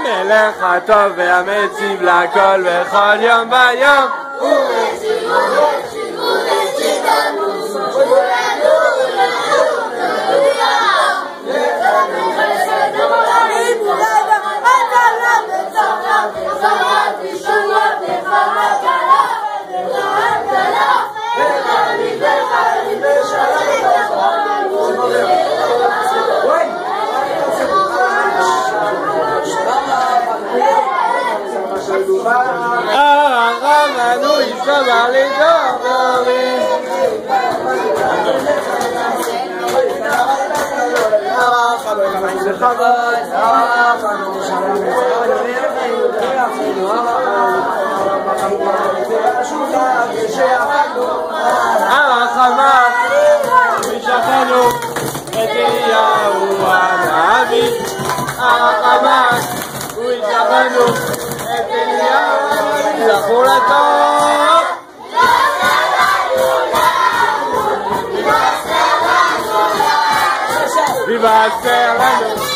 המלך הטוב והמציב לכל בכל יום ויום הרחמנו ישמע לדורי הרחמה ושכנו את אליהו הנביא הרחמה ושכנו את אליהו הנביא זכו לטוב ויבשר לנו